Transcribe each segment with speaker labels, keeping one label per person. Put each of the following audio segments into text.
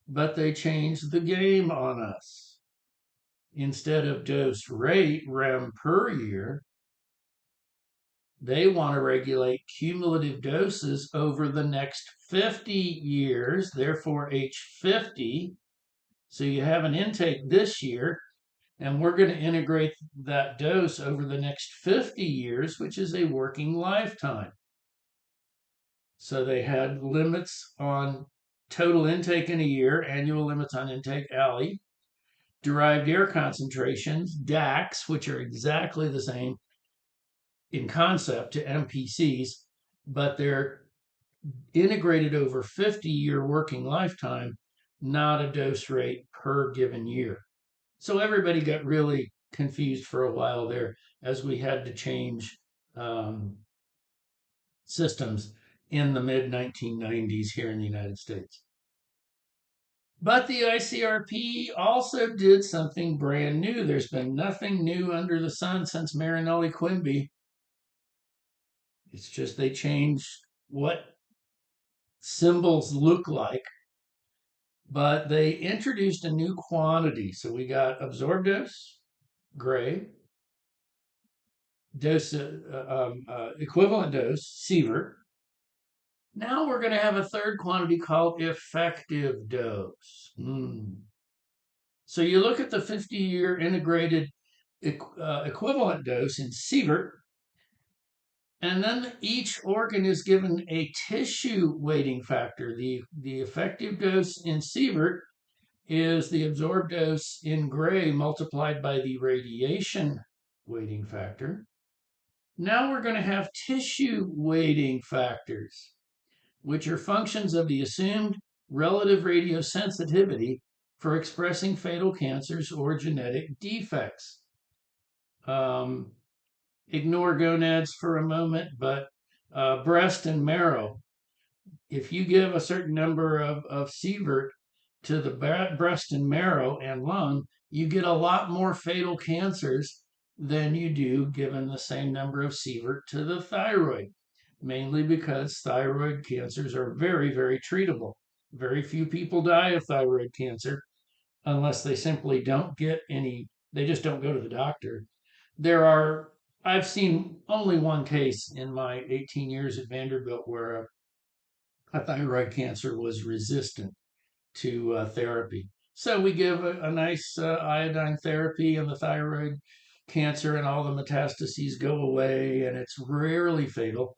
Speaker 1: but they changed the game on us. Instead of dose rate, rem per year, they want to regulate cumulative doses over the next 50 years, therefore H50. So you have an intake this year, and we're going to integrate that dose over the next 50 years, which is a working lifetime. So they had limits on total intake in a year, annual limits on intake, ALI, derived air concentrations, DACs, which are exactly the same in concept to MPCs, but they're integrated over 50-year working lifetime, not a dose rate per given year. So everybody got really confused for a while there as we had to change systems in the mid 1990s here in the United States. But the ICRP also did something brand new. There's been nothing new under the sun since Marinelli Quimby. It's just they changed what symbols look like, but they introduced a new quantity. So we got absorbed dose, gray, dose, equivalent dose, sievert. Now we're going to have a third quantity called effective dose. So you look at the 50-year integrated equivalent dose in sievert, and then each organ is given a tissue weighting factor. The effective dose in sievert is the absorbed dose in gray multiplied by the radiation weighting factor. Now we're going to have tissue weighting factors, which are functions of the assumed relative radiosensitivity for expressing fatal cancers or genetic defects. Ignore gonads for a moment, but breast and marrow. If you give a certain number of sievert to the breast and marrow and lung, you get a lot more fatal cancers than you do given the same number of sievert to the thyroid, mainly because thyroid cancers are very, very treatable. Very few people die of thyroid cancer unless they simply don't get any, they just don't go to the doctor. I've seen only one case in my 18 years at Vanderbilt where a thyroid cancer was resistant to therapy. So we give a nice iodine therapy, and the thyroid cancer and all the metastases go away, and it's rarely fatal.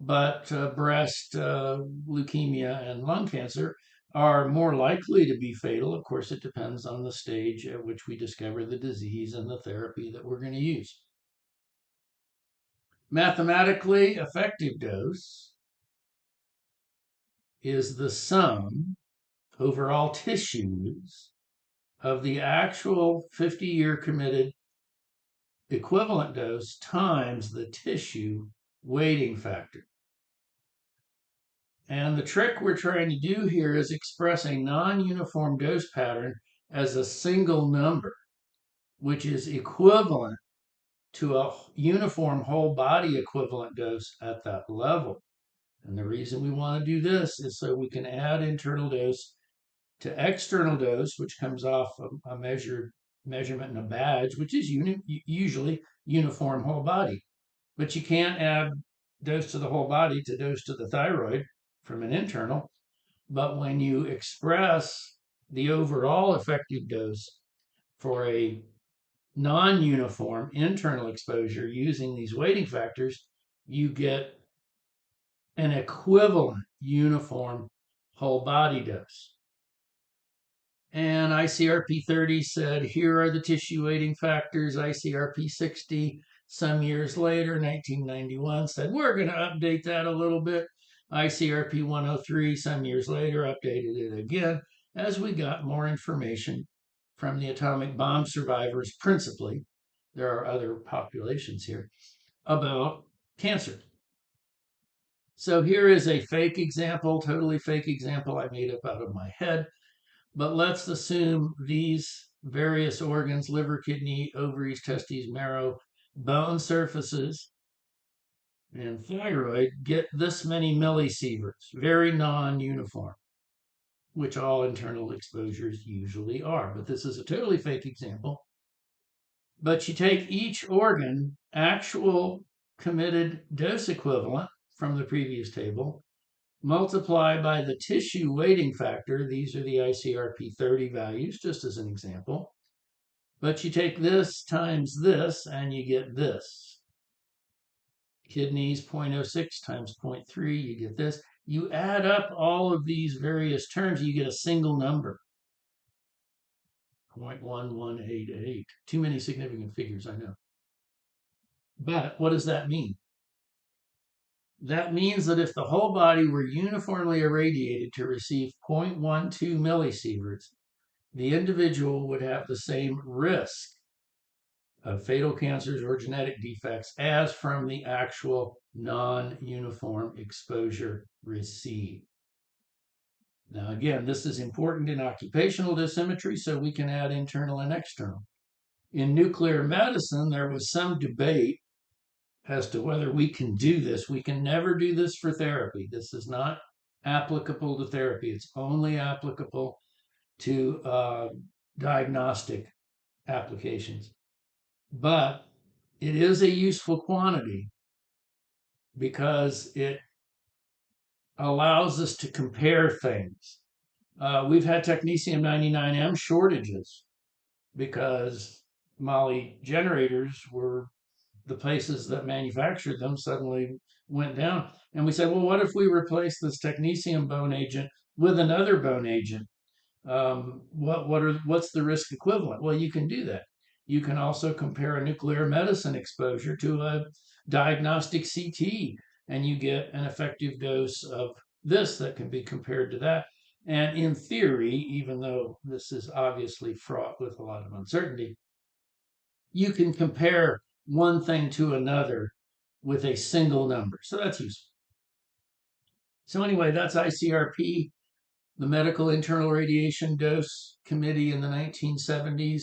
Speaker 1: But breast, leukemia, and lung cancer are more likely to be fatal. Of course, it depends on the stage at which we discover the disease and the therapy that we're going to use. Mathematically, effective dose is the sum over all tissues of the actual 50-year committed equivalent dose times the tissue weighting factor. And the trick we're trying to do here is express a non-uniform dose pattern as a single number, which is equivalent to a uniform whole body equivalent dose at that level. And the reason we want to do this is so we can add internal dose to external dose, which comes off a measurement in a badge, which is usually uniform whole body. But you can't add dose to the whole body to dose to the thyroid from an internal. But when you express the overall effective dose for a non-uniform internal exposure using these weighting factors, you get an equivalent uniform whole body dose. And ICRP 30 said, here are the tissue weighting factors. ICRP 60, some years later, 1991, said, we're going to update that a little bit. ICRP 103, some years later, updated it again as we got more information from the atomic bomb survivors, principally. There are other populations here about cancer. So here is a fake example, totally fake example I made up out of my head. But let's assume these various organs, liver, kidney, ovaries, testes, marrow, bone surfaces, and thyroid, get this many millisieverts, very non-uniform. which all internal exposures usually are. But this is a totally fake example. But you take each organ, actual committed dose equivalent from the previous table, multiply by the tissue weighting factor. These are the icrp 30 values, just as an example. But you take this times this, and you get this. Kidneys 0.06 times 0.3, you get this. You add up all of these various terms, you get a single number. 0.1188. Too many significant figures, I know. But what does that mean? That means that if the whole body were uniformly irradiated to receive 0.12 millisieverts, the individual would have the same risk of fatal cancers or genetic defects as from the actual non-uniform exposure received. Now, again, this is important in occupational dosimetry, so we can add internal and external. In nuclear medicine, there was some debate as to whether we can do this. We can never do this for therapy. This is not applicable to therapy. It's only applicable to diagnostic applications. But it is a useful quantity because it allows us to compare things. We've had technetium-99m shortages because moly generators were the places that manufactured them suddenly went down. And we said, well, what if we replace this technetium bone agent with another bone agent? What's the risk equivalent? Well, you can do that. You can also compare a nuclear medicine exposure to a diagnostic CT, and you get an effective dose of this that can be compared to that. And in theory, even though this is obviously fraught with a lot of uncertainty, you can compare one thing to another with a single number. So that's useful. So anyway, that's ICRP. The Medical Internal Radiation Dose Committee in the 1970s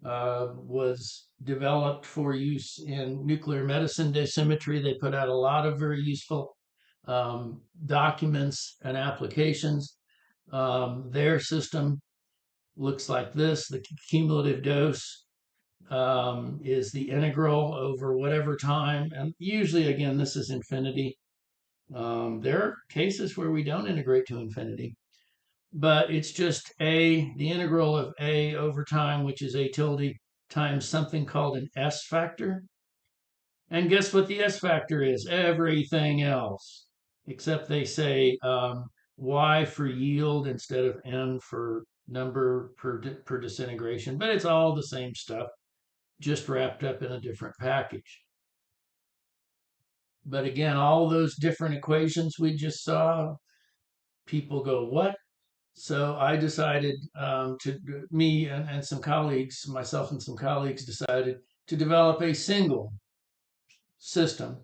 Speaker 1: was developed for use in nuclear medicine dosimetry. They put out a lot of very useful documents and applications. Their system looks like this. The cumulative dose is the integral over whatever time. And usually, again, this is infinity. There are cases where we don't integrate to infinity, but it's just the integral of a over time, which is a tilde times something called an S factor. And guess what the S factor is? Everything else, except they say Y for yield instead of N for number per disintegration. But it's all the same stuff, just wrapped up in a different package. But again, all those different equations we just saw, people go, what? So I decided me and some colleagues, myself and some colleagues decided to develop a single system.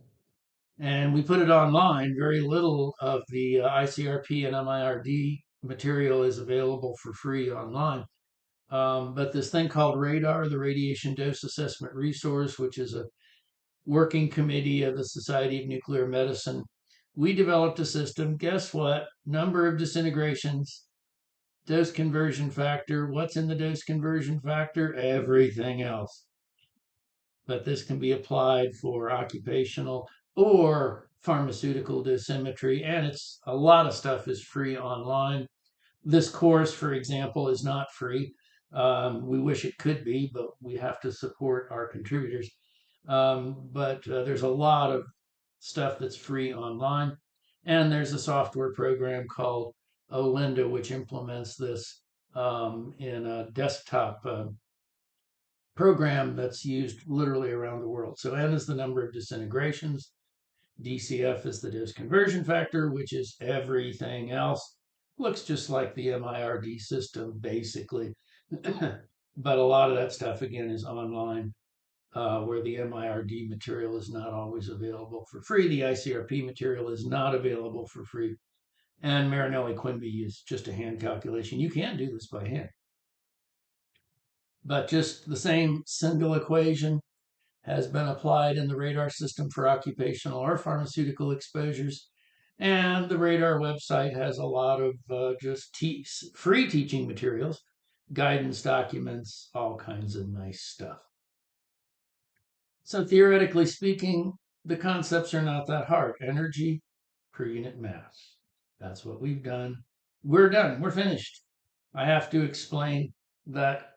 Speaker 1: And we put it online. Very little of the ICRP and MIRD material is available for free online. But this thing called RADAR, the Radiation Dose Assessment Resource, which is a working committee of the Society of Nuclear Medicine, we developed a system. Guess what? Number of disintegrations, dose conversion factor. What's in the dose conversion factor? Everything else. But this can be applied for occupational or pharmaceutical dosimetry, and it's a lot of stuff is free online. This course, for example, is not free. We wish it could be, but we have to support our contributors. But there's a lot of stuff that's free online, and there's a software program called OLINDA, which implements this in a desktop program that's used literally around the world. So N is the number of disintegrations. DCF is the dose conversion factor, which is everything else. Looks just like the MIRD system, basically. But a lot of that stuff, again, is online, where the MIRD material is not always available for free. The ICRP material is not available for free. And Marinelli-Quimby is just a hand calculation. You can do this by hand. But just the same single equation has been applied in the radar system for occupational or pharmaceutical exposures. And the Radar website has a lot of just free teaching materials, guidance documents, all kinds of nice stuff. So theoretically speaking, the concepts are not that hard. Energy per unit mass. That's what we've done. We're done. We're finished. I have to explain that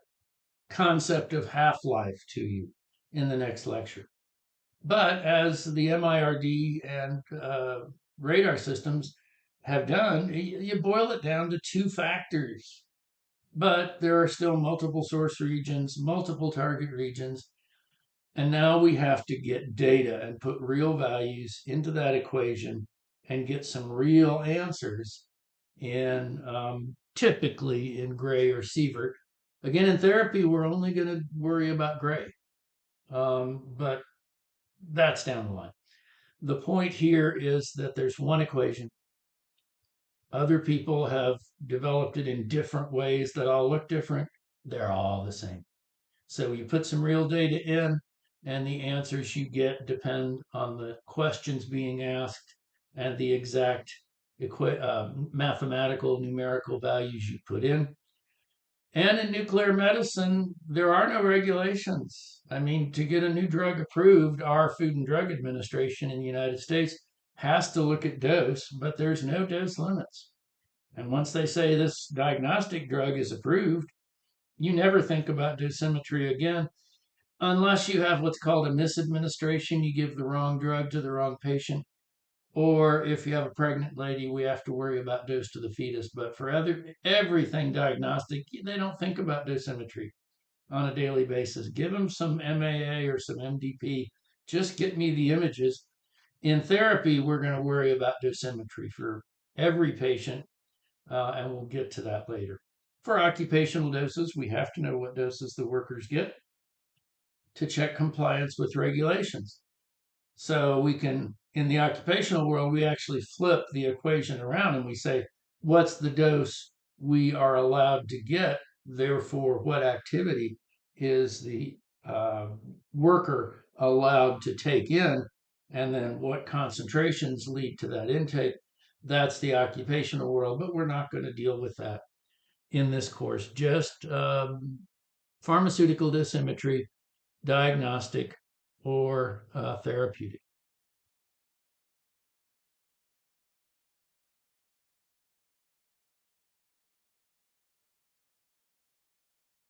Speaker 1: concept of half-life to you in the next lecture. But as the MIRD and radar systems have done, you boil it down to two factors. But there are still multiple source regions, multiple target regions, and now we have to get data and put real values into that equation and get some real answers in typically in gray or sievert. Again, in therapy, we're only going to worry about gray, but that's down the line. The point here is that there's one equation. Other people have developed it in different ways that all look different. They're all the same. So you put some real data in, and the answers you get depend on the questions being asked and the exact mathematical numerical values you put in. And in nuclear medicine, there are no regulations. I mean, to get a new drug approved, our Food and Drug Administration in the United States has to look at dose, but there's no dose limits. And once they say this diagnostic drug is approved, you never think about dosimetry again unless you have what's called a misadministration. You give the wrong drug to the wrong patient. Or if you have a pregnant lady, we have to worry about dose to the fetus. But for everything diagnostic, they don't think about dosimetry on a daily basis. Give them some MAA or some MDP. Just get me the images. In therapy, we're going to worry about dosimetry for every patient, and we'll get to that later. For occupational doses, we have to know what doses the workers get to check compliance with regulations. So we can, in the occupational world, we actually flip the equation around and we say, what's the dose we are allowed to get? Therefore, what activity is the worker allowed to take in? And then what concentrations lead to that intake? That's the occupational world, but we're not going to deal with that in this course. Just pharmaceutical dosimetry, diagnostic, or therapeutic.